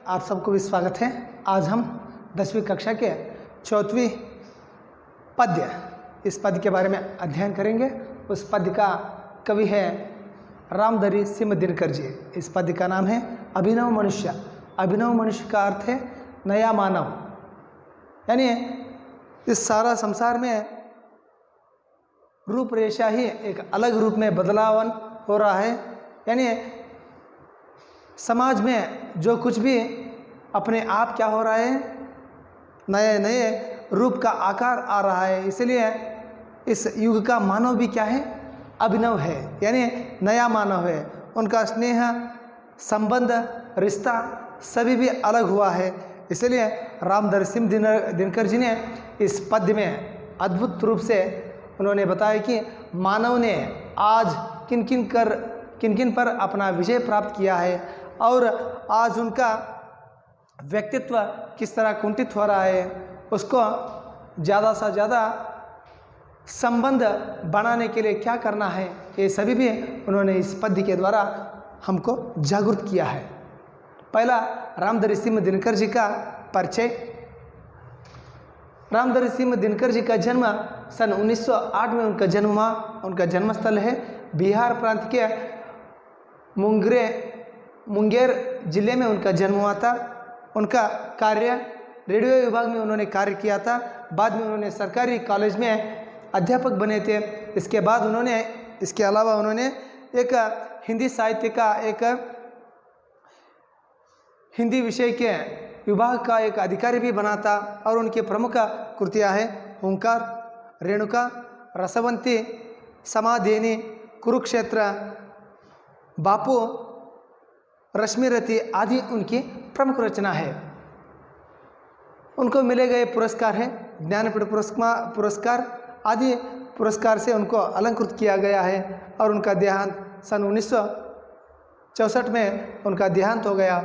आप सबको भी स्वागत है। आज हम 10वीं कक्षा के 4वीं पद्य इस पद्य के बारे में अध्ययन करेंगे। उस पद्य का कवि है रामधरी सिंह दिनकर जी। इस पद्य का नाम है अभिनव मनुष्य। अभिनव मनुष्य का अर्थ है नया मानव, यानी इस सारा संसार में रूपरेखा ही एक अलग रूप में बदलावन हो रहा है। यानी समाज में जो कुछ भी अपने आप क्या हो रहा है, नए नए रूप का आकार आ रहा है। इसलिए इस युग का मानव भी क्या है, अभिनव है, यानी नया मानव है। उनका स्नेह, संबंध, रिश्ता सभी भी अलग हुआ है। इसलिए रामधरी सिंह दिनकर जी ने इस पद्य में अद्भुत रूप से उन्होंने बताया कि मानव ने आज किन किन पर अपना विजय प्राप्त किया है और आज उनका व्यक्तित्व किस तरह कुंठित हो रहा है, उसको ज़्यादा से ज़्यादा संबंध बनाने के लिए क्या करना है, ये सभी भी उन्होंने इस पद्य के द्वारा हमको जागरूक किया है। पहला, रामधरी सिंह दिनकर जी का परिचय। रामधरी सिंह दिनकर जी का जन्म सन 1908 में उनका जन्म हुआ। उनका जन्मस्थल है बिहार प्रांत के मुंगेर जिले में उनका जन्म हुआ था। उनका कार्य रेडियो विभाग में उन्होंने कार्य किया था। बाद में उन्होंने सरकारी कॉलेज में अध्यापक बने थे। इसके बाद उन्होंने इसके अलावा उन्होंने एक हिंदी साहित्य का एक हिंदी विषय के विभाग का एक अधिकारी भी बना था। और उनकी प्रमुख कृतियाँ हैं ओंकार, रेणुका, रसवंती, समाधिनी, कुरुक्षेत्र, बापू, रश्मिरथी आदि उनकी प्रमुख रचना है। उनको मिले गए पुरस्कार हैं ज्ञानपीठ पुरस्कार आदि पुरस्कार से उनको अलंकृत किया गया है। और उनका देहांत सन 1964 में उनका देहांत हो गया।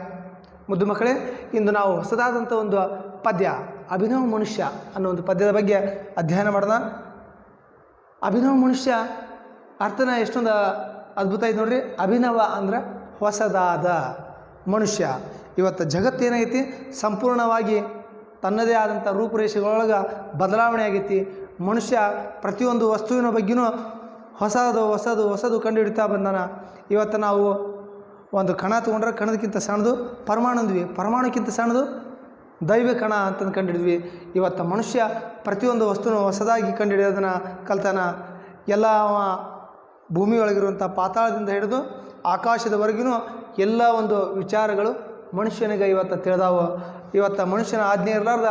ಮುದ್ದು ಮಕ್ಕಳೇ, ಇಂದು ನಾವು ಹೊಸದಾದಂಥ ಒಂದು ಪದ್ಯ ಅಭಿನವ ಮನುಷ್ಯ ಅನ್ನೋ ಒಂದು ಪದ್ಯದ ಬಗ್ಗೆ ಅಧ್ಯಯನ ಮಾಡೋಣ. ಅಭಿನವ ಮನುಷ್ಯ ಅರ್ಥನ ಎಷ್ಟೊಂದು ಅದ್ಭುತ ಇದೆ ನೋಡ್ರಿ. ಅಭಿನವ ಅಂದ್ರೆ ಹೊಸದಾದ ಮನುಷ್ಯ. ಇವತ್ತು ಜಗತ್ತೇನಾಗೈತಿ, ಸಂಪೂರ್ಣವಾಗಿ ತನ್ನದೇ ಆದಂಥ ರೂಪುರೇಷೆಗಳೊಳಗೆ ಬದಲಾವಣೆ ಆಗೈತಿ. ಮನುಷ್ಯ ಪ್ರತಿಯೊಂದು ವಸ್ತುವಿನ ಬಗ್ಗೆನೂ ಹೊಸದು ಕಂಡುಹಿಡಿತಾ ಬಂದಾನ. ಇವತ್ತು ನಾವು ಒಂದು ಕಣ ತೊಗೊಂಡ್ರೆ ಕಣದಕ್ಕಿಂತ ಸಣ್ಣದು ಪರಮಾಣು ಅಂದ್ವಿ, ಪರಮಾಣುಕ್ಕಿಂತ ಸಣ್ಣದು ದೈವ ಕಣ ಅಂತಂದು ಕಂಡುಹಿಡಿದ್ವಿ. ಇವತ್ತು ಮನುಷ್ಯ ಪ್ರತಿಯೊಂದು ವಸ್ತುನೂ ಹೊಸದಾಗಿ ಕಂಡುಹಿಡಿಯೋದನ್ನು ಕಲ್ತಾನ. ಎಲ್ಲ ಭೂಮಿಯೊಳಗಿರುವಂಥ ಪಾತಾಳದಿಂದ ಹಿಡಿದು ಆಕಾಶದವರೆಗೂ ಎಲ್ಲ ಒಂದು ವಿಚಾರಗಳು ಮನುಷ್ಯನಿಗೆ ಇವತ್ತು ತಿಳಿದಾವು. ಇವತ್ತು ಮನುಷ್ಯನ ಆಜ್ಞೆ ಇರಲಾರ್ದ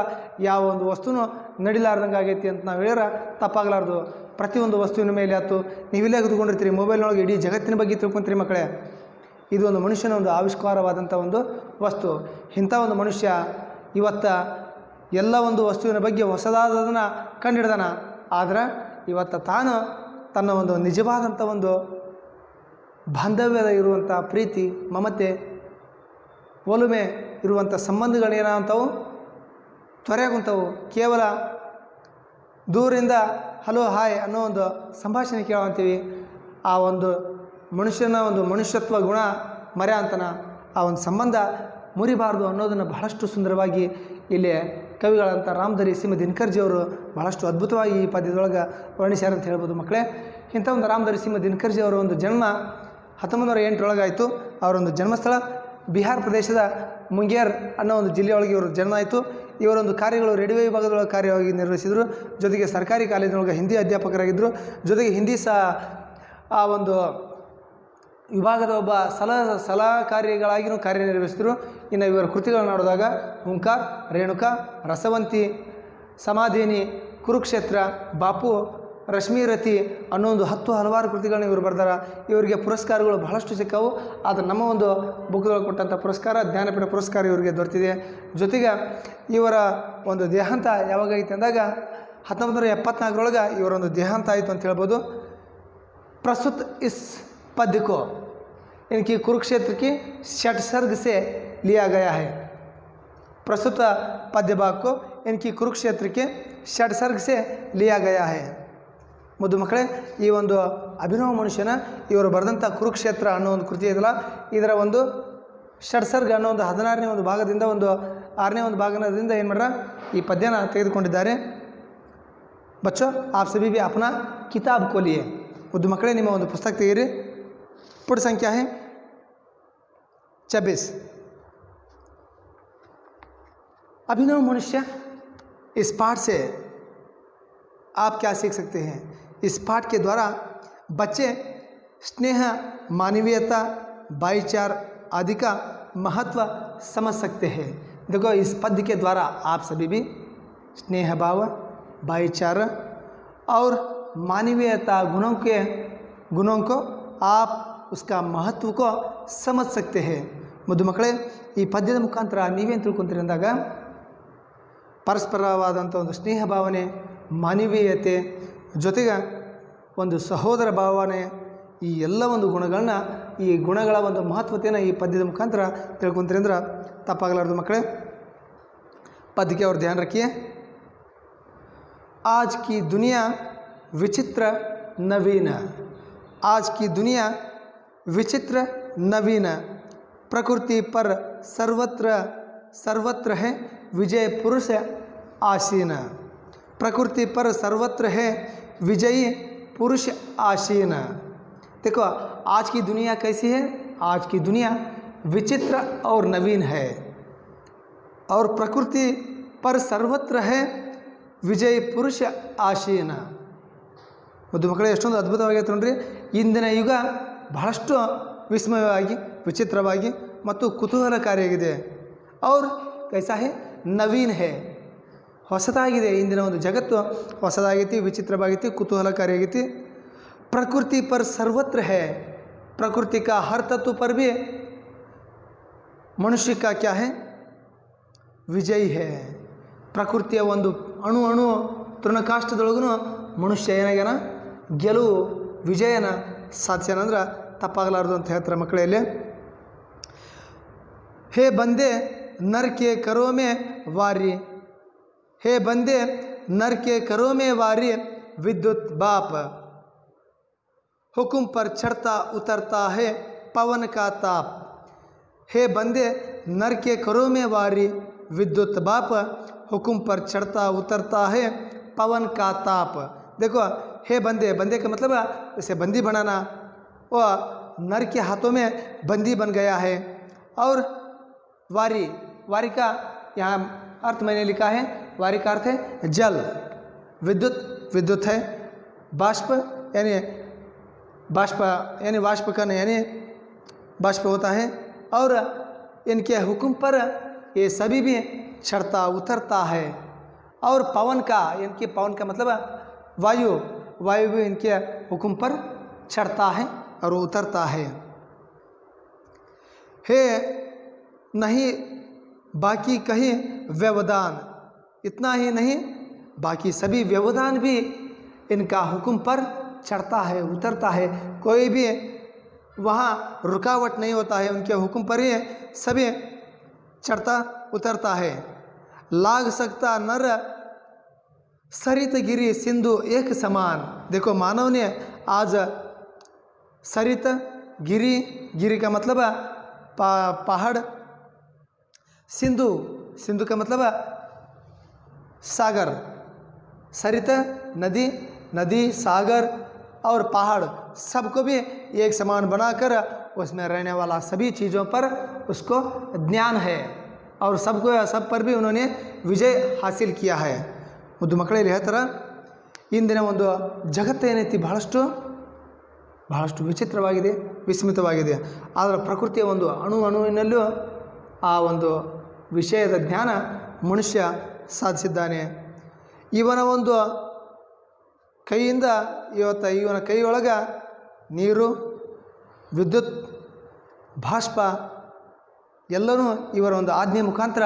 ಯಾವ ಒಂದು ವಸ್ತುನೂ ನಡಿಲಾರ್ದಂಗೆ ಆಗೈತಿ ಅಂತ ನಾವು ಹೇಳಿದ್ರೆ ತಪ್ಪಾಗಲಾರ್ದು. ಪ್ರತಿಯೊಂದು ವಸ್ತುವಿನ ಮೇಲೆ ಆಯ್ತು, ನೀವಿಲ್ಲೇ ಕೂತ್ಕೊಂಡಿರ್ತೀರಿ, ಮೊಬೈಲ್ನೊಳಗೆ ಇಡೀ ಜಗತ್ತಿನ ಬಗ್ಗೆ ತಿಳ್ಕೊತೀರಿ ಮಕ್ಕಳೇ. ಇದು ಒಂದು ಮನುಷ್ಯನ ಒಂದು ಆವಿಷ್ಕಾರವಾದಂಥ ಒಂದು ವಸ್ತು. ಇಂಥ ಒಂದು ಮನುಷ್ಯ ಇವತ್ತು ಎಲ್ಲ ಒಂದು ವಸ್ತುವಿನ ಬಗ್ಗೆ ಹೊಸದಾದದನ್ನು ಕಂಡುಹಿಡ್ದಾನ. ಆದರೆ ಇವತ್ತು ತಾನು ತನ್ನ ಒಂದು ನಿಜವಾದಂಥ ಒಂದು ಬಾಂಧವ್ಯದ ಇರುವಂಥ ಪ್ರೀತಿ, ಮಮತೆ, ಒಲುಮೆ ಇರುವಂಥ ಸಂಬಂಧಗಳೇನಂಥವು ತೊರೆಯಾಗುವಂಥವು. ಕೇವಲ ದೂರಿಂದ ಹಲೋ ಹಾಯ್ ಅನ್ನೋ ಒಂದು ಸಂಭಾಷಣೆ ಕೇಳೋಂತೀವಿ. ಆ ಒಂದು ಮನುಷ್ಯನ ಒಂದು ಮನುಷ್ಯತ್ವ ಗುಣ ಮರೆ ಅಂತನ, ಆ ಒಂದು ಸಂಬಂಧ ಮುರಿಬಾರ್ದು ಅನ್ನೋದನ್ನು ಬಹಳಷ್ಟು ಸುಂದರವಾಗಿ ಇಲ್ಲಿ ಕವಿಗಳಂಥ ರಾಮಧರಿ ಸಿಂಹ ದಿನಕರ್ಜಿಯವರು ಬಹಳಷ್ಟು ಅದ್ಭುತವಾಗಿ ಈ ಪದ್ಯದೊಳಗೆ ವರ್ಣಿಸ್ಯಾರ ಅಂತ ಹೇಳ್ಬೋದು ಮಕ್ಕಳೇ. ಇಂಥ ಒಂದು ರಾಮಧರಿ ಸಿಂಹ ದಿನಕರ್ಜಿಯವರ ಒಂದು ಜನ್ಮ 1908 ಆಯಿತು. ಅವರೊಂದು ಜನ್ಮಸ್ಥಳ ಬಿಹಾರ್ ಪ್ರದೇಶದ ಮುಂಗೇರ್ ಅನ್ನೋ ಒಂದು ಜಿಲ್ಲೆಯೊಳಗೆ ಇವರು ಜನ್ಮ ಆಯಿತು. ಇವರೊಂದು ಕಾರ್ಯಗಳು ರೇಡಿಯೋ ವಿಭಾಗದೊಳಗೆ ಕಾರ್ಯವಾಗಿ ನಿರ್ವಹಿಸಿದರು. ಜೊತೆಗೆ ಸರ್ಕಾರಿ ಕಾಲೇಜಿನೊಳಗೆ ಹಿಂದಿ ಅಧ್ಯಾಪಕರಾಗಿದ್ದರು. ಜೊತೆಗೆ ಹಿಂದಿ ಆ ಒಂದು ವಿಭಾಗದ ಒಬ್ಬ ಸಲಹಾಕಾರಿಗಳಾಗಿಯೂ ಕಾರ್ಯನಿರ್ವಹಿಸಿದರು. ಇನ್ನು ಇವರ ಕೃತಿಗಳನ್ನು ನೋಡಿದಾಗ ಓಂಕಾರ, ರೇಣುಕಾ, ರಸವಂತಿ, ಸಮಾಧಿನಿ, ಕುರುಕ್ಷೇತ್ರ, ಬಾಪು, ರಶ್ಮಿರಥಿ ಅನ್ನೋ ಒಂದು ಹಲವಾರು ಕೃತಿಗಳನ್ನ ಇವರು ಬರ್ದಾರ. ಇವರಿಗೆ ಪುರಸ್ಕಾರಗಳು ಬಹಳಷ್ಟು ಸಿಕ್ಕವು. ಆದರೆ ನಮ್ಮ ಒಂದು ಬುಕ್ದೊಳಗೆ ಕೊಟ್ಟಂಥ ಪುರಸ್ಕಾರ ಜ್ಞಾನಪೀಠ ಪುರಸ್ಕಾರ ಇವರಿಗೆ ದೊರೆತಿದೆ. ಜೊತೆಗೆ ಇವರ ಒಂದು ದೇಹಾಂತ ಯಾವಾಗೈತೆ ಅಂದಾಗ 1974 ಇವರೊಂದು ದೇಹಾಂತ ಆಯಿತು ಅಂತ ಹೇಳ್ಬೋದು. प्रस्तुत इस पद्य को इनकी कुरुक्षेत्र की षट्सर्ग से लिया गया है. प्रस्तुत पद्य भाग को इनकी कुरुक्षेत्र के षट्सर्ग से लिया गया है. ಮುದ್ದು ಮಕ್ಕಳೇ, ಈ ಒಂದು ಅಭಿನವ ಮನುಷ್ಯನ ಇವರು ಬರೆದಂಥ ಕುರುಕ್ಷೇತ್ರ ಅನ್ನೋ ಒಂದು ಕೃತಿ ಇದಲ್ಲ, ಇದರ ಒಂದು ಷಡ್ಸರ್ಗ ಅನ್ನೋ ಒಂದು 16ನೇ ಒಂದು ಭಾಗದಿಂದ ಒಂದು 6ನೇ ಒಂದು ಭಾಗದಿಂದ ಏನು ಮಾಡ್ರ ಈ ಪದ್ಯನ ತೆಗೆದುಕೊಂಡಿದ್ದಾರೆ. ಬಚ್ಚೋ आप सभी भी अपना किताब खोलिए. ಉದ್ದು ಮಕ್ಕಳೇ ನಿಮ್ಮ ಒಂದು ಪುಸ್ತಕ ತೆಗೀರಿ. पुट संख्या है 26. अभिनव मनुष्य. इस पाठ से आप क्या सीख सकते हैं? इस पाठ के द्वारा बच्चे स्नेह, मानवीयता, भाईचारा आदि का महत्व समझ सकते हैं. देखो इस पद्य के द्वारा आप सभी भी स्नेह भाव, भाईचारा और मानवीयता गुणों को आप उसका महत्व को समझ सकते हैं. ಮುದ್ದು ಮಕ್ಕಳೇ, ಈ ಪದ್ಯದ ಮುಖಾಂತರ ನೀವೇನು ತಿಳ್ಕೊಂತೀರಿ ಅಂದಾಗ ಪರಸ್ಪರವಾದಂಥ ಒಂದು ಸ್ನೇಹ ಭಾವನೆ, ಮಾನವೀಯತೆ ಜೊತೆಗೆ ಒಂದು ಸಹೋದರ ಭಾವನೆ, ಈ ಎಲ್ಲ ಒಂದು ಗುಣಗಳನ್ನ, ಈ ಗುಣಗಳ ಒಂದು ಮಹತ್ವತೆಯನ್ನು ಈ ಪದ್ಯದ ಮುಖಾಂತರ ತಿಳ್ಕೊಂತೀರಿ ಅಂದ್ರೆ ತಪ್ಪಾಗಲಾರ್ದು ಮಕ್ಕಳೇ. पद की ओर ध्यान रखिए. आज की दुनिया विचित्र नवीन. आज की दुनिया विचित्र नवीन. प्रकृति पर सर्वत्र है विजय पुरुष आसीन. प्रकृति पर सर्वत्र है विजयी पुरुष आसीन. देखो आज की दुनिया कैसी है? आज की दुनिया विचित्र और नवीन है और प्रकृति पर सर्वत्र है विजय पुरुष आसीन. ಮುದ್ದು ಮಕ್ಕಳೇ, ಎಷ್ಟೊಂದು ಅದ್ಭುತವಾಗೈತೆ ನೋಡ್ರಿ. ಇಂದಿನ ಯುಗ ಬಹಳಷ್ಟು ವಿಸ್ಮಯವಾಗಿ, ವಿಚಿತ್ರವಾಗಿ ಮತ್ತು ಕುತೂಹಲಕಾರಿಯಾಗಿದೆ. और कैसा है? ನವೀನ್ ಹೇ. ಹೊಸದಾಗಿದೆ. ಇಂದಿನ ಒಂದು ಜಗತ್ತು ಹೊಸದಾಗೈತಿ, ವಿಚಿತ್ರವಾಗೈತಿ, ಕುತೂಹಲಕಾರಿಯಾಗೈತಿ. प्रकृति पर सर्वत्र है. प्रकृति का हर तत्व पर भी मनुष्य का क्या है? विजयी है. ಪ್ರಕೃತಿಯ ಒಂದು ಅಣು ತೃಣಕಾಷ್ಟದೊಳಗೂ ಮನುಷ್ಯ ಏನಾಗ್ಯಾನ? ಗೆಲುವು, ವಿಜಯನ ಸಾಧಿಸ್ಯಾನಂದ್ರೆ ತಪ್ಪಾಗಲಾರ್ದು ಅಂತ ಹೇಳ್ತಾರೆ ಮಕ್ಕಳಲ್ಲಿ. हे बंदे नर के करो में वारी. हे बंदे नर के करो में वारी. विद्युत बाप हुक्म पर चढ़ता उतरता है पवन का ताप. हे बंदे नर के करो में वारी. विद्युत बाप हुक्म पर चढ़ता उतरता है पवन का ताप. देखो हे बंदे, बंदे का मतलब इसे बंदी बनाना. वह नर के हाथों में बंदी बन गया है. और वारी, वारी का यहाँ अर्थ मैंने लिखा है. वारी का अर्थ है जल. विद्युत, विद्युत है. बाष्प यानी वाष्प का यानी बाष्प होता है. और इनके हुक्म पर ये सभी भी चढ़ता उतरता है. और पवन का, इनके पवन का मतलब वायु, वायु भी इनके हुक्म पर चढ़ता है और उतरता है. हे नहीं बाकी कहीं व्यवधान. इतना ही नहीं, बाकी सभी व्यवधान भी इनका हुक्म पर चढ़ता है, उतरता है. कोई भी वहाँ रुकावट नहीं होता है. उनके हुक्म पर ही सभी चढ़ता उतरता है. लाग सकता नर सरित गिरी सिंधु एक समान. देखो मानव ने आज सरित गिरी, गिरी का मतलब पहाड़, सिंधु, सिंधु का मतलब सागर, सरित नदी, नदी, सागर और पहाड़ सबको भी एक समान बनाकर उसमें रहने वाला सभी चीज़ों पर उसको ज्ञान है और सबको सब पर भी उन्होंने विजय हासिल किया है. ಮುದ್ದು ಮಕ್ಕಳಲ್ಲಿ ಹೇಳ್ತಾರೆ, ಇಂದಿನ ಒಂದು ಜಗತ್ತು ಏನೈತಿ ಬಹಳಷ್ಟು ವಿಚಿತ್ರವಾಗಿದೆ, ವಿಸ್ಮಿತವಾಗಿದೆ. ಆದರೆ ಪ್ರಕೃತಿಯ ಒಂದು ಅಣುವಿನಲ್ಲೂ ಆ ಒಂದು ವಿಷಯದ ಜ್ಞಾನ ಮನುಷ್ಯ ಸಾಧಿಸಿದ್ದಾನೆ. ಇವನ ಒಂದು ಕೈಯಿಂದ ಇವನ ಕೈಯೊಳಗೆ ನೀರು, ವಿದ್ಯುತ್, ಬಾಷ್ಪ ಎಲ್ಲನೂ ಇವರ ಒಂದು ಆಜ್ಞೆ ಮುಖಾಂತರ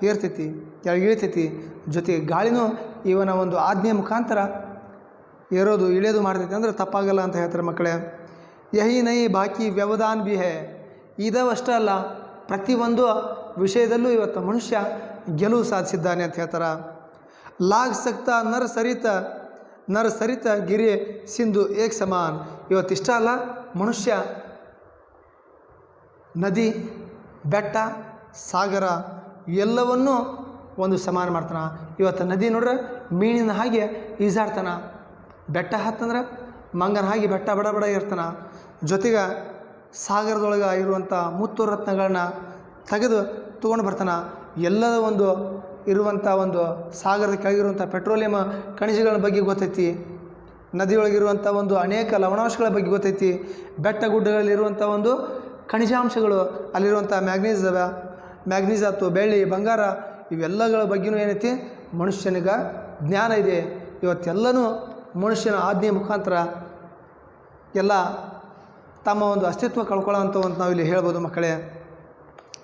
ಏರ್ತೈತಿ, ಕೆಳಗೆ ಇಳಿತೈತಿ. ಜೊತೆಗೆ ಗಾಳಿನೂ ಇವನ ಒಂದು ಆಜ್ಞೆ ಮುಖಾಂತರ ಏರೋದು ಇಳಿಯೋದು ಮಾಡ್ತೈತಿ. ಅಂದರೆ ತಪ್ಪಾಗಲ್ಲ ಅಂತ ಹೇಳ್ತಾರೆ ಮಕ್ಕಳೇ. ಯಹಿ ನೈ ಬಾಕಿ ವ್ಯವಧಾನ್ ಬಿ ಹೇ. ಇದವಷ್ಟೇ ಅಲ್ಲ, ಪ್ರತಿಯೊಂದು ವಿಷಯದಲ್ಲೂ ಇವತ್ತು ಮನುಷ್ಯ ಗೆಲುವು ಸಾಧಿಸಿದ್ದಾನೆ ಅಂತ ಹೇಳ್ತಾರೆ. ಲಾಗ್ ಸಕ್ತ ನರ ಸರಿತ ಗಿರಿ ಸಿಂಧು ಏಕ್ ಸಮಾನ್. ಇವತ್ತಿಷ್ಟ ಅಲ್ಲ, ಮನುಷ್ಯ ನದಿ, ಬೆಟ್ಟ ಸಾಗರ ಎಲ್ಲವನ್ನೂ ಒಂದು ಸಮಾನ ಮಾಡ್ತಾನೆ. ಇವತ್ತು ನದಿ ನೋಡ್ರೆ ಮೀನಿನ ಹಾಗೆ ಈಜಾಡ್ತಾನೆ, ಬೆಟ್ಟ ಹತ್ತಂದ್ರೆ ಮಂಗನ ಹಾಗೆ ಬೆಟ್ಟ ಬಡ ಬಡ ಇರ್ತಾನೆ. ಜೊತೆಗೆ ಸಾಗರದೊಳಗೆ ಇರುವಂಥ ಮುತ್ತು ರತ್ನಗಳನ್ನ ತೆಗೆದು ತೊಗೊಂಡು ಬರ್ತಾನೆ. ಎಲ್ಲದ ಒಂದು ಇರುವಂಥ ಒಂದು ಸಾಗರದ ಕೆಳಗಿರುವಂಥ ಪೆಟ್ರೋಲಿಯಂ ಖನಿಜಗಳ ಬಗ್ಗೆ ಗೊತ್ತೈತಿ, ನದಿಯೊಳಗಿರುವಂಥ ಒಂದು ಅನೇಕ ಲವಣಾಂಶಗಳ ಬಗ್ಗೆ ಗೊತ್ತೈತಿ, ಬೆಟ್ಟ ಗುಡ್ಡಗಳಲ್ಲಿರುವಂಥ ಒಂದು ಖನಿಜಾಂಶಗಳು, ಅಲ್ಲಿರುವಂಥ ಮ್ಯಾಗ್ನೀಸ್ ಆಯ್ತು, ಬೆಳ್ಳಿ, ಬಂಗಾರ, ಇವೆಲ್ಲಗಳ ಬಗ್ಗೆಯೂ ಏನೈತಿ ಮನುಷ್ಯನಿಗೆ ಜ್ಞಾನ ಇದೆ. ಇವತ್ತೆಲ್ಲನೂ ಮನುಷ್ಯನ ಆಜ್ಞೆ ಮುಖಾಂತರ ಎಲ್ಲ ತಮ್ಮ ಒಂದು ಅಸ್ತಿತ್ವ ಕಳ್ಕೊಳ್ಳೋವಂಥ ಅಂತ ನಾವಿಲ್ಲಿ ಹೇಳ್ಬೋದು ಮಕ್ಕಳೇ.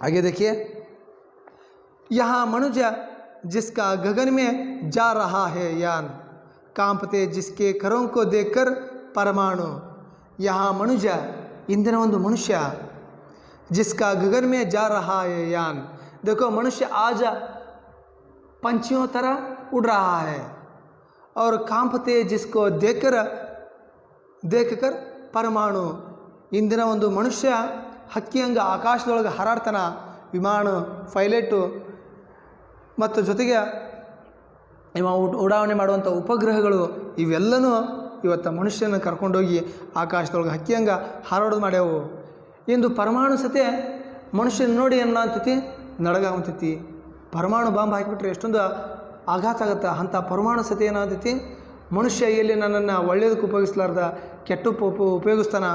आगे देखिए, यहाँ मनुष्य जिसका गगन में जा रहा है यान, कांपते जिसके करों को देखकर परमाणु. यहाँ मनुष्य इंदिನ ಒಂದು मनुष्य जिसका गगन में जा रहा है यान. देखो मनुष्य आज पंछियों तरह उड़ रहा है और कांपते जिसको देखकर परमाणु. ಇಂದಿನ ಒಂದು ಮನುಷ್ಯ ಹಕ್ಕಿಯಂಗೆ ಆಕಾಶದೊಳಗೆ ಹಾರಾಡ್ತಾನ, ವಿಮಾನ, ಪೈಲಟು ಮತ್ತು ಜೊತೆಗೆ ಇವ ಉಡಾವಣೆ ಮಾಡುವಂಥ ಉಪಗ್ರಹಗಳು ಇವೆಲ್ಲನೂ ಇವತ್ತು ಮನುಷ್ಯನ ಕರ್ಕೊಂಡೋಗಿ ಆಕಾಶದೊಳಗೆ ಹಕ್ಕಿಯಂಗೆ ಹಾರಾಡೋದು ಮಾಡ್ಯಾವು. ಇಂದು ಪರಮಾಣು ಸತೆ ಮನುಷ್ಯನ ನೋಡಿ ಏನು ಅಂತೈತಿ, ನಡಗಾವಂತೈತಿ. ಪರಮಾಣು ಬಾಂಬ್ ಹಾಕಿಬಿಟ್ರೆ ಎಷ್ಟೊಂದು ಆಘಾತ ಆಗುತ್ತೆ. ಅಂಥ ಪರಮಾಣು ಸತೆ ಏನಾಗ್ತೈತಿ, ಮನುಷ್ಯ ಎಲ್ಲಿ ನನ್ನನ್ನು ಒಳ್ಳೆಯದಕ್ಕೆ ಉಪಯೋಗಿಸ್ಲಾರ್ದ ಕೆಟ್ಟ ಉಪಯೋಗಿಸ್ತಾನ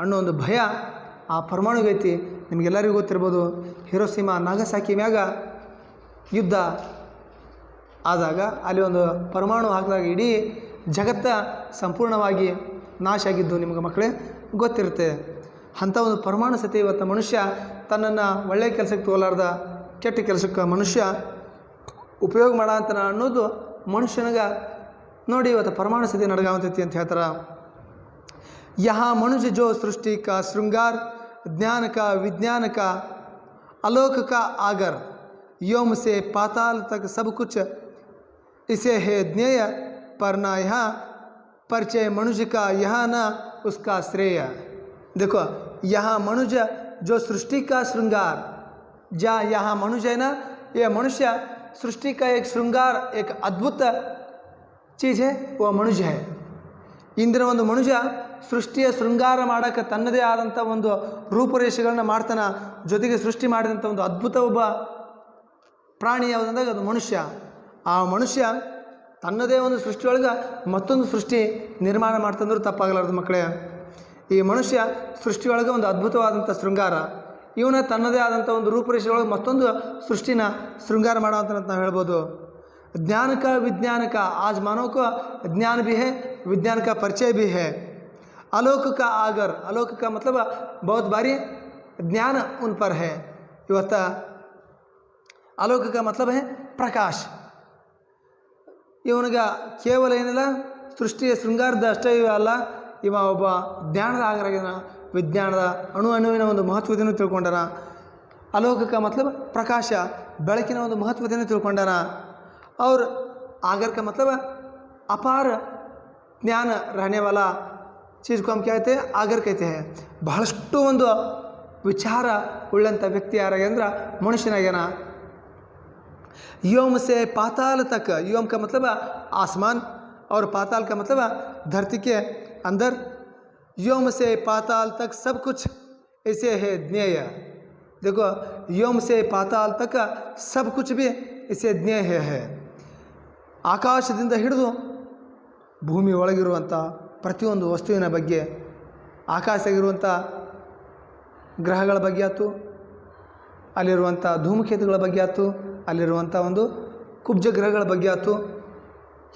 ಅನ್ನೋ ಒಂದು ಭಯ ಆ ಪರಮಾಣುಗೈತಿ. ನಿಮಗೆಲ್ಲರಿಗೂ ಗೊತ್ತಿರ್ಬೋದು, ಹಿರೋಶಿಮಾ ನಾಗಸಾಕಿ ಮ್ಯಾಗ ಯುದ್ಧ ಆದಾಗ ಅಲ್ಲಿ ಒಂದು ಪರಮಾಣು ಹಾಕಿದಾಗ ಇಡೀ ಜಗತ್ತ ಸಂಪೂರ್ಣವಾಗಿ ನಾಶ ಆಗಿದ್ದು ನಿಮಗೆ ಮಕ್ಕಳೇ ಗೊತ್ತಿರುತ್ತೆ. ಅಂಥ ಒಂದು ಪರಮಾಣು ಸತಿ ಇವತ್ತು ಮನುಷ್ಯ ತನ್ನನ್ನು ಒಳ್ಳೆಯ ಕೆಲಸಕ್ಕೆ ತೋಲಾರ್ದ ಕೆಟ್ಟ ಕೆಲಸಕ್ಕೆ ಮನುಷ್ಯ ಉಪಯೋಗ ಮಾಡಂತಾನ ಅನ್ನೋದು ಮನುಷ್ಯನಿಗೆ ನೋಡಿ ಇವತ್ತು ಪರಮಾಣು ಸತಿ ನಡಗಾವಂತೈತಿ ಅಂತ ಹೇಳ್ತಾರೆ. यहाँ मनुष्य जो सृष्टि का श्रृंगार, ज्ञान का, विज्ञान का, आलोक का आगर, योम से पाताल तक सब कुछ इसे है ज्ञेय, पर न यहाँ परिचय मनुष्य का, यहाँ न उसका श्रेय. देखो यहाँ मनुष्य जो सृष्टि का श्रृंगार, जहाँ यहाँ मनुष्य है ना, यह मनुष्य सृष्टि का एक श्रृंगार, एक अद्भुत चीज़ है, वह मनुष्य है. ಇಂದಿನ ಒಂದು ಮನುಷ್ಯ ಸೃಷ್ಟಿಯ ಶೃಂಗಾರ ಮಾಡೋಕ್ಕೆ ತನ್ನದೇ ಆದಂಥ ಒಂದು ರೂಪುರೇಷೆಗಳನ್ನ ಮಾಡ್ತಾನೆ. ಜೊತೆಗೆ ಸೃಷ್ಟಿ ಮಾಡಿದಂಥ ಒಂದು ಅದ್ಭುತ ಒಬ್ಬ ಪ್ರಾಣಿ ಯಾವುದಂದಾಗ ಅದು ಮನುಷ್ಯ. ಆ ಮನುಷ್ಯ ತನ್ನದೇ ಒಂದು ಸೃಷ್ಟಿಯೊಳಗೆ ಮತ್ತೊಂದು ಸೃಷ್ಟಿ ನಿರ್ಮಾಣ ಮಾಡ್ತಂದ್ರೂ ತಪ್ಪಾಗಲಾರ್ದು ಮಕ್ಕಳೇ. ಈ ಮನುಷ್ಯ ಸೃಷ್ಟಿಯೊಳಗೆ ಒಂದು ಅದ್ಭುತವಾದಂಥ ಶೃಂಗಾರ, ಇವನ ತನ್ನದೇ ಆದಂಥ ಒಂದು ರೂಪುರೇಷೆಯೊಳಗೆ ಮತ್ತೊಂದು ಸೃಷ್ಟಿನ ಶೃಂಗಾರ ಮಾಡೋವಂತ ನಾವು ಹೇಳ್ಬೋದು. ज्ञान का, विज्ञान का, आज मानव को ज्ञान भी है, विज्ञान का परिचय भी है. आलोक का आगर, आलोक का मतलब बहुत बारी ज्ञान उन पर है. ಇವತ್ತು आलोक का मतलब है प्रकाश. ಇವನಿಗೆ ಕೇವಲ ಏನಿಲ್ಲ ಸೃಷ್ಟಿಯ ಶೃಂಗಾರದ ಅಷ್ಟೇ ಅಲ್ಲ, ಇವ ಒಬ್ಬ ಜ್ಞಾನದ ಆಗರಾಗಿನ, ವಿಜ್ಞಾನದ ಅಣುವಿನ ಒಂದು ಮಹತ್ವದಿಂದ ತಿಳ್ಕೊಂಡಾನ. ಅಲೋಕಕ मतलब ಪ್ರಕಾಶ, ಬೆಳಕಿನ ಒಂದು ಮಹತ್ವದಿಂದ ತಿಳ್ಕೊಂಡಾನ. और आगर का मतलब अपार ज्ञान रहने वाला चीज़ को हम क्या कहते हैं, आगर कहते हैं. ಬಹಳಷ್ಟು ಒಂದು ವಿಚಾರ ಉಳ್ಳಂಥ ವ್ಯಕ್ತಿ ಯಾರಾಗೆ ಅಂದ್ರೆ ಮನುಷ್ಯನಾಗ್ಯಾನ. योम से पाताल तक, योम का मतलब आसमान और पाताल का मतलब धरती के अंदर. योम से पाताल तक सब कुछ ऐसे है ज्ञेय. देखो योम से पाताल तक सब कुछ भी इसे ज्ञेय है. ಆಕಾಶದಿಂದ ಹಿಡಿದು ಭೂಮಿ ಒಳಗಿರುವಂಥ ಪ್ರತಿಯೊಂದು ವಸ್ತುವಿನ ಬಗ್ಗೆ, ಆಕಾಶದಾಗಿರುವಂಥ ಗ್ರಹಗಳ ಬಗ್ಗೆ ಆಯ್ತು, ಅಲ್ಲಿರುವಂಥ ಧೂಮಕೇತುಗಳ ಬಗ್ಗೆ ಆಯ್ತು, ಅಲ್ಲಿರುವಂಥ ಒಂದು ಕುಬ್ಜ ಗ್ರಹಗಳ ಬಗ್ಗೆ ಆಯ್ತು,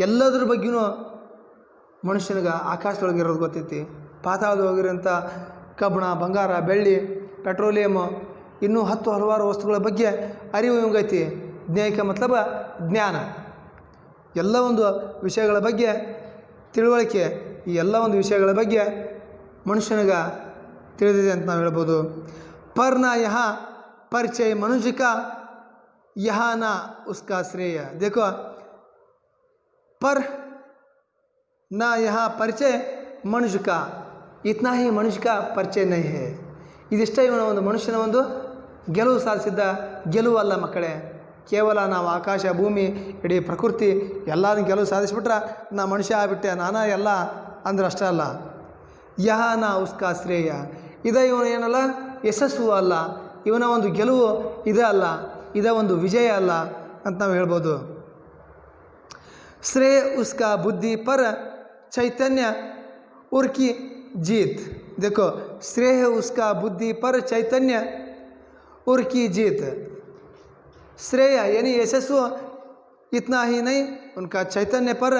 ಎಲ್ಲದರ ಬಗ್ಗೆಯೂ ಮನುಷ್ಯನಿಗೆ ಆಕಾಶದೊಳಗಿರೋದು ಗೊತ್ತೈತಿ. ಪಾತಾಳದೊಳಗಿರೋಂಥ ಕಬ್ಬಣ, ಬಂಗಾರ, ಬೆಳ್ಳಿ, ಪೆಟ್ರೋಲಿಯಮ್, ಇನ್ನೂ ಹಲವಾರು ವಸ್ತುಗಳ ಬಗ್ಗೆ ಅರಿವು ಇವಂಗೈತಿ. ಜ್ಞೇಯಕ ಮತಲಬ ಜ್ಞಾನ, ಎಲ್ಲ ಒಂದು ವಿಷಯಗಳ ಬಗ್ಗೆ ತಿಳುವಳಿಕೆ, ಈ ಎಲ್ಲ ಒಂದು ವಿಷಯಗಳ ಬಗ್ಗೆ ಮನುಷ್ಯನಿಗೆ ತಿಳಿದಿದೆ ಅಂತ ನಾವು ಹೇಳ್ಬೋದು. ಪರ್ನ ಯಹ ಪರಿಚಯ मनुष्य का, यहाँ ना उसका श्रेय. देखो पर ना यहाँ परिचय मनुष्य का, इतना ही मनुष्य का परिचय नहीं है. ಇದಿಷ್ಟೇ ಇವನ ಒಂದು ಮನುಷ್ಯನ ಒಂದು ಗೆಲುವು ಸಾಧಿಸಿದ್ದ ಗೆಲುವು ಅಲ್ಲ ಮಕ್ಕಳೇ. ಕೇವಲ ನಾವು ಆಕಾಶ ಭೂಮಿ ಇಡೀ ಪ್ರಕೃತಿ ಎಲ್ಲರೂ ಗೆಲುವು ಸಾಧಿಸಿಬಿಟ್ರೆ ನಾ ಮನುಷ್ಯ ಆಗಿಬಿಟ್ಟೆ ನಾನಾ ಎಲ್ಲ ಅಂದ್ರೆ ಅಷ್ಟೇ ಅಲ್ಲ. ಯಹ ನಾ ಉಸ್ಕಾ ಶ್ರೇಯ, ಇದೇ ಇವನು ಏನಲ್ಲ ಯಶಸ್ಸು ಅಲ್ಲ, ಇವನ ಒಂದು ಗೆಲುವು ಇದೇ ಅಲ್ಲ, ಇದೇ ಒಂದು ವಿಜಯ ಅಲ್ಲ ಅಂತ ನಾವು ಹೇಳ್ಬೋದು. ಶ್ರೇಯ ಉಸ್ಕಾ ಬುದ್ಧಿ ಪರ ಚೈತನ್ಯ ಉರ್ಕಿ जीत. देखो श्रेय उसका बुद्धि पर चैतन्य उर की जीत. श्रेय यानी यशस्व इतना ही नहीं, उनका चैतन्य पर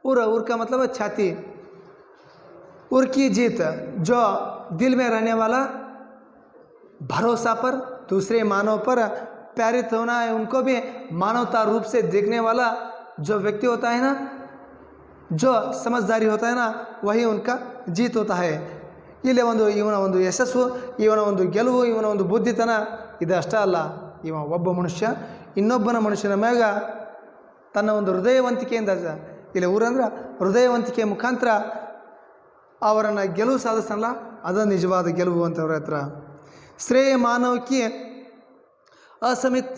उर का मतलब छाती, उर की जीत जो दिल में रहने वाला भरोसा पर, दूसरे मानव पर प्रेरित होना है, उनको भी मानवता रूप से देखने वाला जो व्यक्ति होता है ना, जो समझदारी होता है ना, वही उनका जीत होता है. ಇಲ್ಲಿ ಇವನ ಒಂದು ಯಶಸ್ಸು, ಇವನ ಒಂದು ಗೆಲುವು, ಇವನ ಒಂದು ಬುದ್ಧಿತನ ಇದು ಅಷ್ಟೇ ಅಲ್ಲ. ಇವ ಒಬ್ಬ ಮನುಷ್ಯ ಇನ್ನೊಬ್ಬನ ಮನುಷ್ಯನ ಮ್ಯಾಗ ತನ್ನ ಒಂದು ಹೃದಯವಂತಿಕೆಯಿಂದ, ಇಲ್ಲಿ ಊರಂದ್ರೆ ಹೃದಯವಂತಿಕೆ ಮುಖಾಂತರ ಅವರನ್ನು ಗೆಲುವು ಸಾಧಿಸಲ್ಲ, ಅದು ನಿಜವಾದ ಗೆಲುವು ಅಂತವ್ರ ಹತ್ರ. ಶ್ರೇಯ ಮಾನವಕ್ಕೆ असमित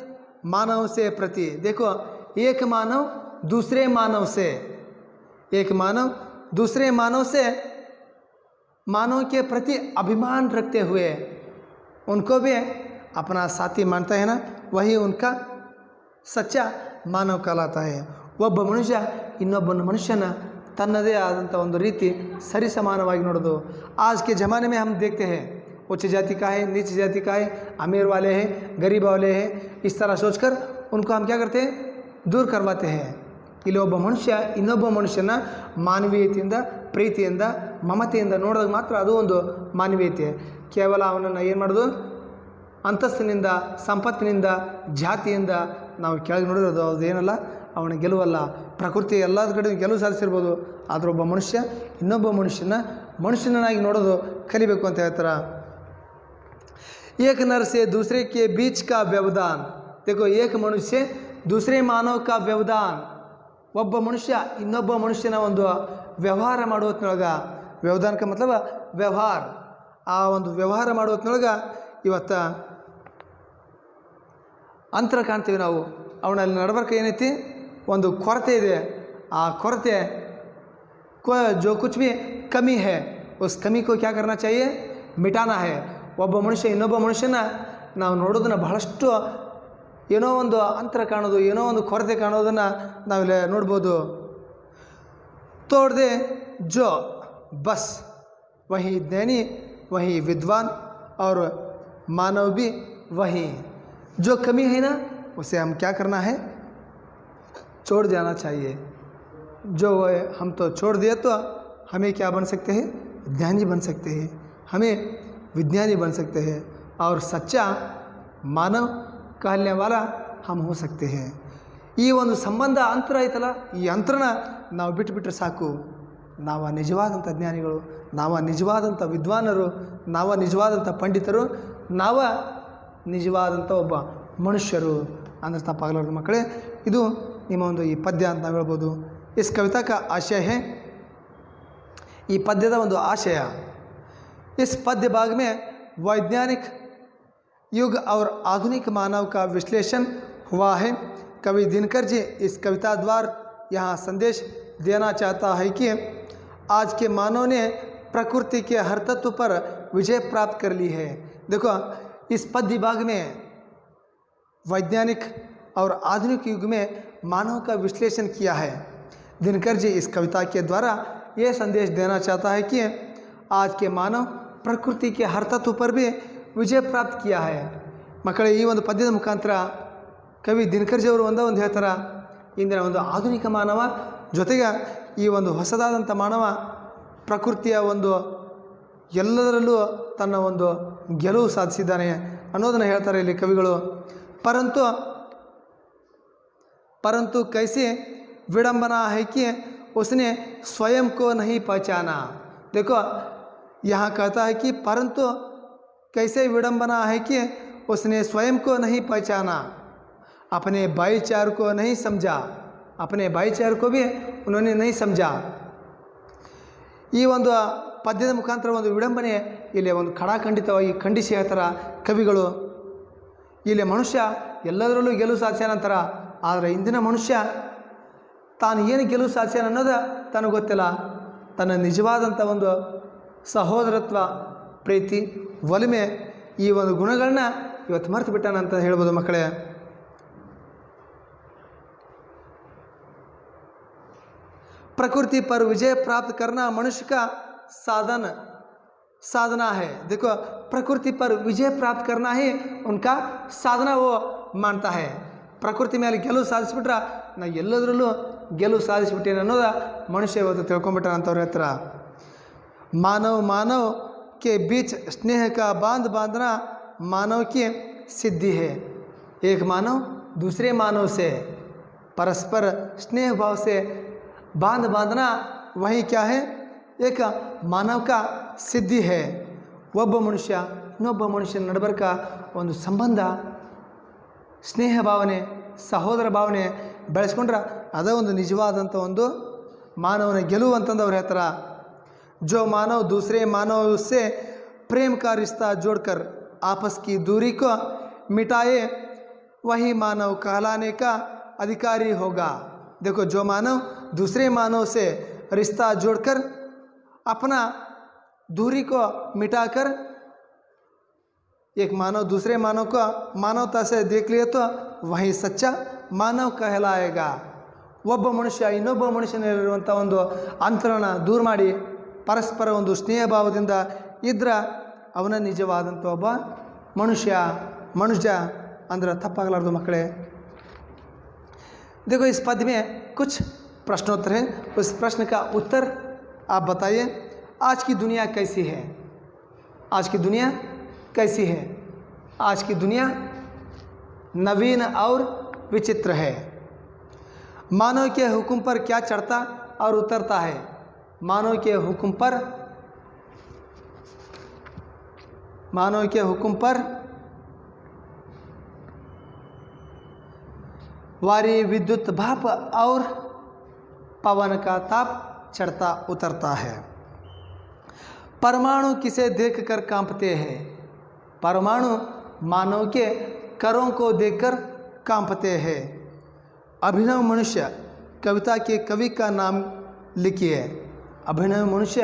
मानव से प्रति. देखो एक मानव दूसरे मानव से, एक मानव दूसरे मानव से मानव के प्रति अभिमान रखते हुए उनको भी अपना साथी मानता है ना, वही उनका सच्चा मानव कहलाता है. ಒಬ್ಬ ಮನುಷ್ಯ ಇನ್ನೊಬ್ಬನ ಮನುಷ್ಯನ ತನ್ನದೇ ಆದಂಥ ಒಂದು ರೀತಿ ಸರಿ ಸಮಾನವಾಗಿ ನೋಡೋದು. आज के ज़माने में हम देखते हैं उच्च जाति का है, नीच जाति का है, अमीर वाले हैं, गरीब वाले हैं, इस तरह सोचकर उनको हम क्या करते हैं, दूर करवाते हैं. ಇಲ್ಲಿ ಒಬ್ಬ ಮನುಷ್ಯ ಇನ್ನೊಬ್ಬ ಮನುಷ್ಯನ ಮಾನವೀಯತೆಯಿಂದ ಪ್ರೀತಿಯಿಂದ ಮಮತೆಯಿಂದ ನೋಡೋದು ಮಾತ್ರ ಅದು ಒಂದು ಮಾನವೀಯತೆ. ಕೇವಲ ಅವನನ್ನು ಏನು ಮಾಡೋದು, ಅಂತಸ್ತಿನಿಂದ ಸಂಪತ್ತಿನಿಂದ ಜಾತಿಯಿಂದ ನಾವು ಕೆಳಗೆ ನೋಡಿರೋದು ಅದೇನಲ್ಲ, ಅವನ ಗೆಲುವಲ್ಲ. ಪ್ರಕೃತಿ ಎಲ್ಲದ ಕಡೆ ಗೆಲುವು ಸಾಧಿಸಿರ್ಬೋದು, ಆದರೆ ಒಬ್ಬ ಮನುಷ್ಯ ಇನ್ನೊಬ್ಬ ಮನುಷ್ಯನಾಗಿ ನೋಡೋದು ಕಲಿಬೇಕು ಅಂತ ಹೇಳ್ತಾರೆ. एक नर से दूसरे के बीच का व्यवधान. देखो एक मनुष्य दूसरे मानव का व्यवधान. ಒಬ್ಬ ಮನುಷ್ಯ ಇನ್ನೊಬ್ಬ ಮನುಷ್ಯನ ಒಂದು ವ್ಯವಹಾರ ಮಾಡುವತ್ನೊಳಗೆ, ವ್ಯವಧಾನಕ್ಕೆ ಮತಲಬ ವ್ಯವಹಾರ, ಆ ಒಂದು ವ್ಯವಹಾರ ಮಾಡುವತ್ನೊಳಗೆ ಇವತ್ತು ಅಂತರ ಕಾಣ್ತೀವಿ ನಾವು. ಅವನಲ್ಲಿ ನಡಬರ್ಕ ಏನೈತಿ, ಒಂದು ಕೊರತೆ ಇದೆ. ಆ ಕೊರತೆ जो कुछ भी कमी है उस कमी को क्या करना चाहिए, मिटाना है. ಒಬ್ಬ ಮನುಷ್ಯ ಇನ್ನೊಬ್ಬ ಮನುಷ್ಯನ ನಾವು ನೋಡೋದನ್ನು ಬಹಳಷ್ಟು ಏನೋ ಒಂದು ಅಂತರ ಕಾಣೋದು, ಏನೋ ಒಂದು ಕೊರತೆ ಕಾಣೋದನ್ನು ನಾವಿಲ್ಲಿ ನೋಡ್ಬೋದು. तोड़ दे जो बस वही ज्ञानी वही विद्वान और मानव भी वही. जो कमी है ना उसे हम क्या करना है, छोड़ देना चाहिए. जो हम तो छोड़ दिए तो हमें क्या बन सकते हैं, ज्ञानी बन सकते हैं, हमें विज्ञानी बन सकते हैं और सच्चा मानव कहने वाला हम हो सकते हैं. ಈ ಒಂದು ಸಂಬಂಧ ಅಂತರ ಐತಲ್ಲ, ಈ ಅಂತರನ ನಾವು ಬಿಟ್ಟುಬಿಟ್ರೆ ಸಾಕು. ನಾವು ನಿಜವಾದಂಥ ಜ್ಞಾನಿಗಳು, ನಾವು ನಿಜವಾದಂಥ ವಿದ್ವಾನರು, ನಾವು ನಿಜವಾದಂಥ ಪಂಡಿತರು, ನಾವು ನಿಜವಾದಂಥ ಒಬ್ಬ ಮನುಷ್ಯರು ಅಂದರೆ ತಪ್ಪಾಗಲಾರ್ದು ಮಕ್ಕಳೇ. ಇದು ನಿಮ್ಮ ಒಂದು ಈ ಪದ್ಯ ಅಂತ ನಾವು ಹೇಳ್ಬೋದು. इस कविता का आशय है, ಈ ಪದ್ಯದ ಒಂದು ಆಶಯ, इस पद्य भाग में वैज्ञानिक युग और आधुनिक मानव का विश्लेषण हुआ है. कवि दिनकर जी इस कविता द्वारा यहाँ संदेश देना चाहता है कि आज के मानव ने प्रकृति के हर तत्व पर विजय प्राप्त कर ली है. देखो इस पद्य भाग में वैज्ञानिक और आधुनिक युग में मानव का विश्लेषण किया है. दिनकर जी इस कविता के द्वारा ये संदेश देना चाहता है कि आज के मानव प्रकृति के हर तत्व पर भी विजय प्राप्त किया है. ಮಕ್ಕಳೇ, ಈ ಒಂದು ಪದ್ಯದ ಮುಖಾಂತರ ಕವಿ ದಿನಕರ್ಜಿಯವರು ಒಂದು ಹೇಳ್ತಾರೆ, ಇಂದಿನ ಒಂದು ಆಧುನಿಕ ಮಾನವ ಜೊತೆಗೆ ಈ ಒಂದು ಹೊಸದಾದಂಥ ಮಾನವ ಪ್ರಕೃತಿಯ ಒಂದು ಎಲ್ಲದರಲ್ಲೂ ತನ್ನ ಒಂದು ಗೆಲುವು ಸಾಧಿಸಿದ್ದಾನೆ ಅನ್ನೋದನ್ನು ಹೇಳ್ತಾರೆ ಇಲ್ಲಿ ಕವಿಗಳು. परंतु कैसे विडंबना है कि उसने स्वयं को नहीं पहचाना. देखो यहाँ कहता है कि परंतु कैसे विडंबना है कि उसने स्वयं को नहीं पहचाना, अपने भाईचारे को नहीं समझा, अपने भाईचारे को भी उन्होंने नहीं समझा. ಈ ಒಂದು ಪದ್ಯದ ಮುಖಾಂತರ ಒಂದು ವಿಡಂಬನೆ ಇಲ್ಲಿ ಒಂದು ಖಡಾಖಂಡಿತವಾಗಿ ಖಂಡಿಸಿ ಹೇಳ್ತಾರೆ ಕವಿಗಳು. ಇಲ್ಲಿ ಮನುಷ್ಯ ಎಲ್ಲದರಲ್ಲೂ ಗೆಲುವು ಸಾಧಿಸ್ಯಾನಂತರ, ಆದರೆ ಇಂದಿನ ಮನುಷ್ಯ ತಾನು ಏನು ಗೆಲುವು ಸಾಧಿಸ್ಯಾನ ಅನ್ನೋದು ತನಗೆ ಗೊತ್ತಿಲ್ಲ. ತನ್ನ ನಿಜವಾದಂಥ ಒಂದು ಸಹೋದರತ್ವ, ಪ್ರೀತಿ, ಒಲಿಮೆ, ಈ ಒಂದು ಗುಣಗಳನ್ನ ಇವತ್ತು ಮರೆತು ಬಿಟ್ಟಾನಂತ ಹೇಳ್ಬೋದು ಮಕ್ಕಳೇ. प्रकृति पर विजय प्राप्त करना मनुष्य का साधना है. देखो, प्रकृति पर विजय प्राप्त करना ही उनका साधना वो मानता है. ಪ್ರಕೃತಿ ಮೇಲೆ ಗೆಲುವು ಸಾಧಿಸ್ಬಿಟ್ರೆ ನಾ ಎಲ್ಲದರಲ್ಲೂ ಗೆಲುವು ಸಾಧಿಸ್ಬಿಟ್ಟೇನೆ ಅನ್ನೋದು ಮನುಷ್ಯ ಇವತ್ತು ತಿಳ್ಕೊಂಬಿಟ್ಟಾನಂತವ್ರ ಹತ್ರ. मानव के बीच स्नेह का बांध बांधना मानव की सिद्धि है. एक मानव दूसरे मानव से परस्पर स्नेह भाव से बांध बांधना वही क्या है, एक मानव का सिद्धि है. ಒಬ್ಬ ಮನುಷ್ಯ ಇನ್ನೊಬ್ಬ ಮನುಷ್ಯನ ನಡುಬರ್ಕ ಒಂದು ಸಂಬಂಧ, ಸ್ನೇಹ ಭಾವನೆ, ಸಹೋದರ ಭಾವನೆ ಬೆಳೆಸ್ಕೊಂಡ್ರೆ ಅದೇ ಒಂದು ನಿಜವಾದಂಥ ಒಂದು ಮಾನವನ ಗೆಲುವು ಅಂತಂದವ್ರು ಹೇಳ್ತಾರೆ. जो मानव दूसरे मानव से प्रेम का रिश्ता जोड़कर आपस की दूरी को मिटाए वही मानव कहलाने का अधिकारी होगा. देखो, जो मानव दूसरे मानव से रिश्ता जोड़कर अपना दूरी को मिटाकर एक मानव दूसरे मानव को मानवता से देख लिए तो वही सच्चा मानव कहलाएगा. ಒಬ್ಬ ಮನುಷ್ಯ ಇನ್ನೊಬ್ಬ ಮನುಷ್ಯನಲ್ಲಿರುವಂಥ ಒಂದು ಅಂತರನ ದೂರ ಮಾಡಿ ಪರಸ್ಪರ ಒಂದು ಸ್ನೇಹ ಭಾವದಿಂದ ಇದ್ರೆ ಅವನ ನಿಜವಾದಂಥ ಒಬ್ಬ ಮನುಷ್ಯ ಅಂದ್ರೆ ತಪ್ಪಾಗಲಾರ್ದು ಮಕ್ಕಳೇ. देखो, इस पद में कुछ प्रश्नोत्तर है. उस प्रश्न का उत्तर आप बताइए. आज की दुनिया कैसी है? आज की दुनिया कैसी है? आज की दुनिया नवीन और विचित्र है. मानव के हुक्म पर क्या चढ़ता और उतरता है? मानव के हुक्म पर वारी विद्युत भाप और पवन का ताप चढ़ता उतरता है. परमाणु किसे देखकर कांपते हैं? परमाणु मानव के करों को देखकर कांपते हैं. अभिनव मनुष्य कविता के कवि का नाम लिखिए. अभिनव मनुष्य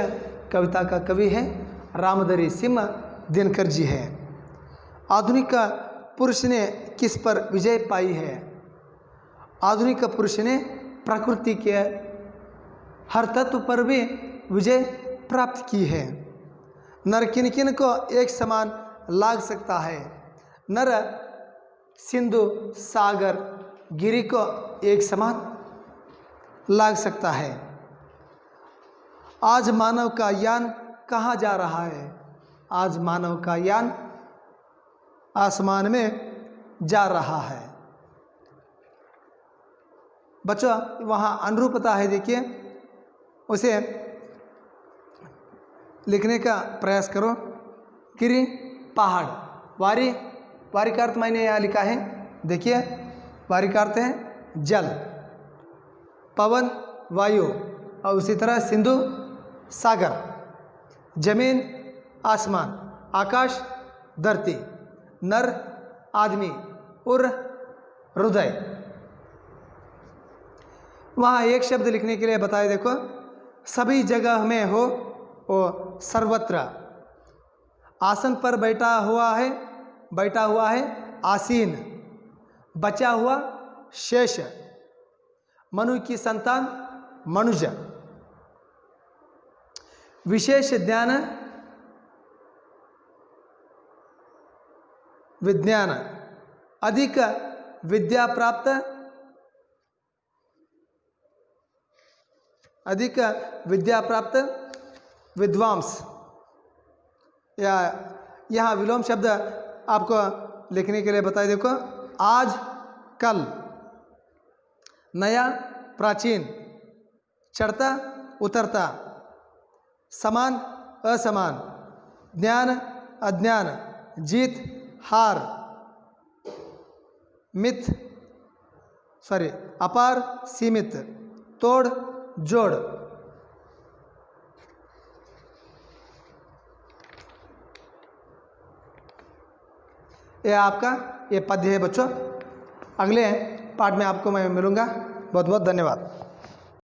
कविता का कवि है रामधरी सिंह दिनकर जी है. आधुनिक पुरुष ने किस पर विजय पाई है? आधुनिक पुरुष ने प्रकृति के हर तत्व पर भी विजय प्राप्त की है. नर किन किन को एक समान लाग सकता है? नर सिंधु सागर गिरी को एक समान लाग सकता है. आज मानव का यान कहाँ जा रहा है? आज मानव का यान आसमान में जा रहा है. बच्चों, वहाँ अनुरूपता है, देखिए, उसे लिखने का प्रयास करो. गिरी पहाड़, वारी का अर्थ मैंने यहाँ लिखा है, देखिए, वारी का अर्थ है जल, पवन वायु, और उसी तरह सिंधु सागर, जमीन आसमान, आकाश धरती, नर आदमी और हृदय. वहाँ एक शब्द लिखने के लिए बताए, देखो, सभी जगह में हो वो सर्वत्र. आसन पर बैठा हुआ है आसीन, बचा हुआ शेष, मनु की संतान मनुज. विशेष ज्ञान विज्ञान, अधिक विद्या प्राप्त विद्वांस. या यहाँ विलोम शब्द आपको लिखने के लिए बताए, देखो, आज कल, नया प्राचीन, चढ़ता उतरता, समान असमान, ज्ञान अज्ञान, जीत हार, अपार सीमित, तोड़ जोड़. यह आपका ये पद्य है बच्चों। अगले पाठ में आपको मैं मिलूँगा। बहुत बहुत धन्यवाद।